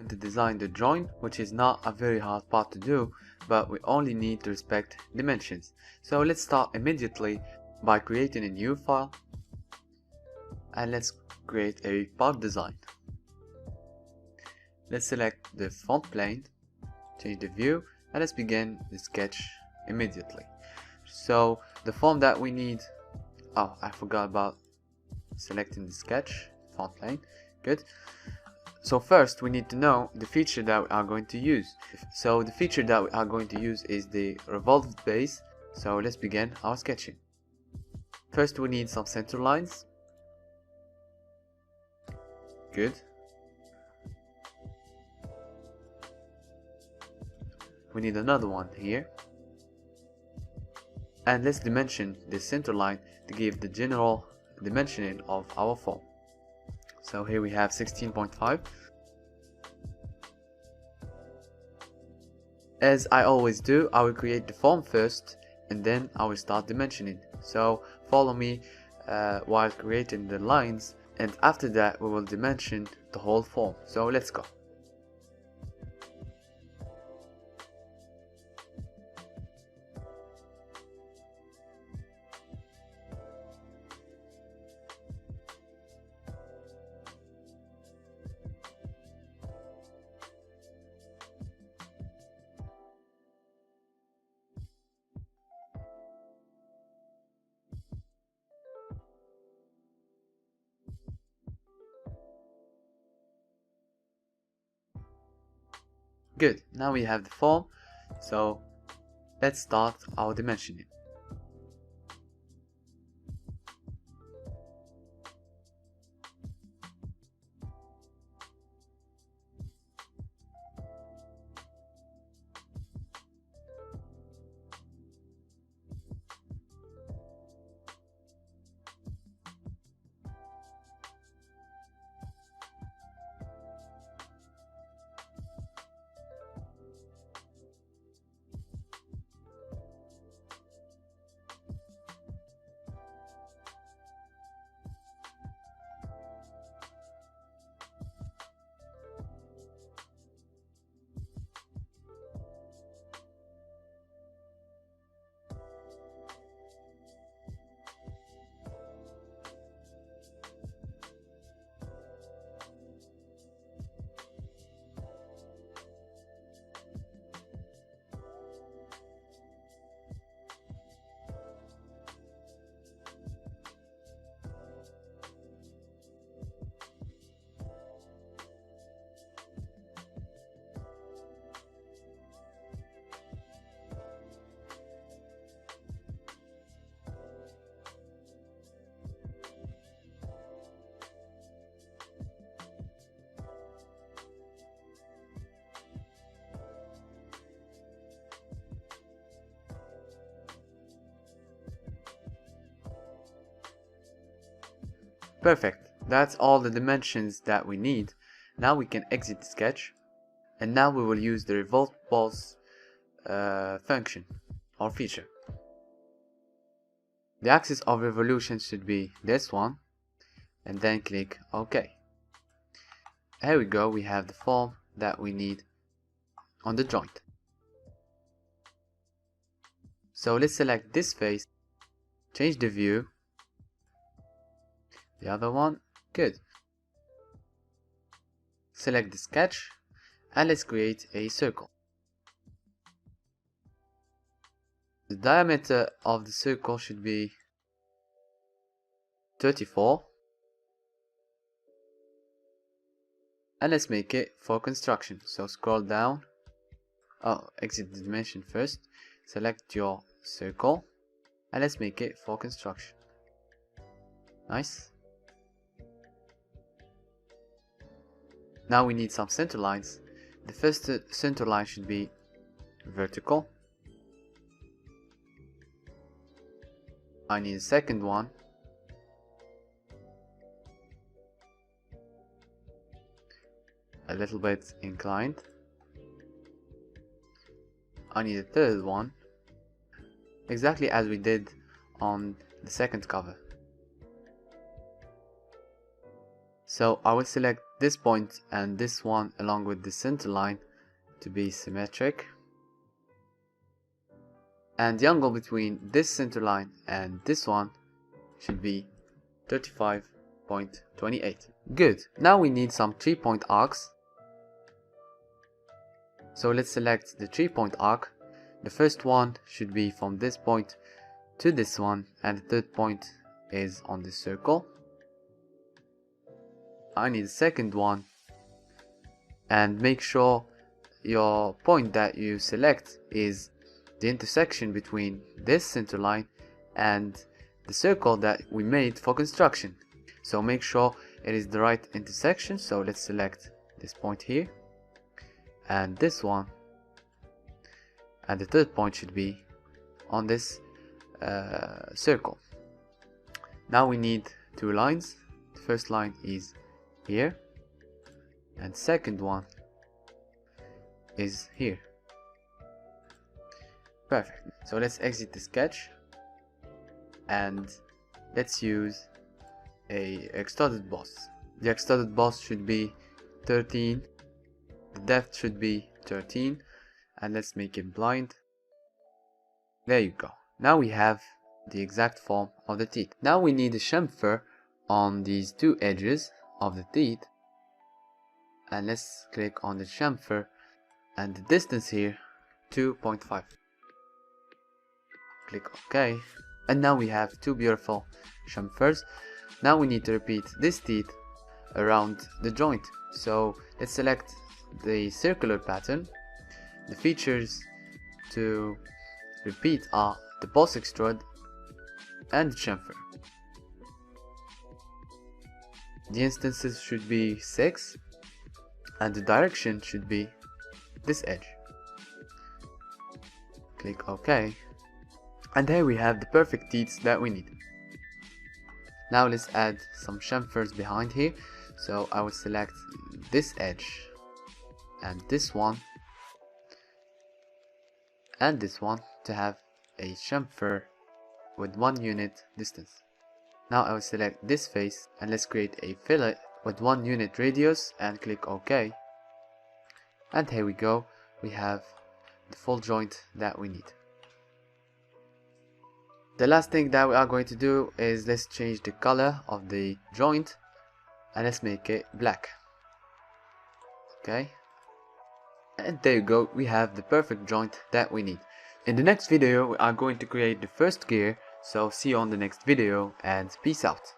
going to design the join, which is not a very hard part to do, but we only need to respect dimensions. So let's start immediately by creating a new file, and let's create a part design. Let's select the front plane, change the view, and let's begin the sketch immediately. So the form that we need, oh, I forgot about selecting the sketch front plane. Good. So first we need to know the feature that we are going to use. So the feature that we are going to use is the revolved base. So let's begin our sketching. First we need some center lines. Good. We need another one here. And let's dimension this center line to give the general dimensioning of our form. So here we have 16.5. As I always do, I will create the form first and then I will start dimensioning. So follow me while creating the lines, and after that we will dimension the whole form. So let's go. Good, now we have the form, so let's start our dimensioning. Perfect, that's all the dimensions that we need. Now we can exit the sketch, and now we will use the revolve pulse function or feature. The axis of revolution should be this one, and then click OK. Here we go, we have the form that we need on the joint. So let's select this face, change the view, the other one, good. Select the sketch and let's create a circle. The diameter of the circle should be 34, and let's make it for construction. So scroll down, exit the dimension first, select your circle and let's make it for construction. Nice. Now we need some center lines. The first center line should be vertical. I need a second one. A little bit inclined. I need a third one. Exactly as we did on the second cover. So I will select this point and this one along with the center line to be symmetric, and the angle between this center line and this one should be 35.28. Good. Now we need some 3-point arcs. So let's select the 3-point arc. The first one should be from this point to this one, and the third point is on this circle. I need a second one, and make sure your point that you select is the intersection between this center line and the circle that we made for construction. So make sure it is the right intersection. So let's select this point here and this one, and the third point should be on this circle. Now we need two lines. The first line is here and second one is here. Perfect. So let's exit the sketch and let's use a extruded boss. The extruded boss should be 13, the depth should be 13, and let's make it blind. There you go. Now we have the exact form of the teeth. Now we need a chamfer on these two edges of the teeth, and let's click on the chamfer, and the distance here 2.5. Click OK, and now we have two beautiful chamfers. Now we need to repeat this teeth around the joint. So let's select the circular pattern. The features to repeat are the boss extrude and the chamfer. The instances should be 6 and the direction should be this edge. Click OK, and here we have the perfect teeth that we need. Now let's add some chamfers behind here. So I will select this edge and this one and this one to have a chamfer with 1 unit distance. Now I will select this face and let's create a fillet with 1 unit radius and click OK. And here we go, we have the full joint that we need. The last thing that we are going to do is let's change the color of the joint and let's make it black. Okay, and there you go, we have the perfect joint that we need. In the next video we are going to create the first gear, so see you on the next video and peace out.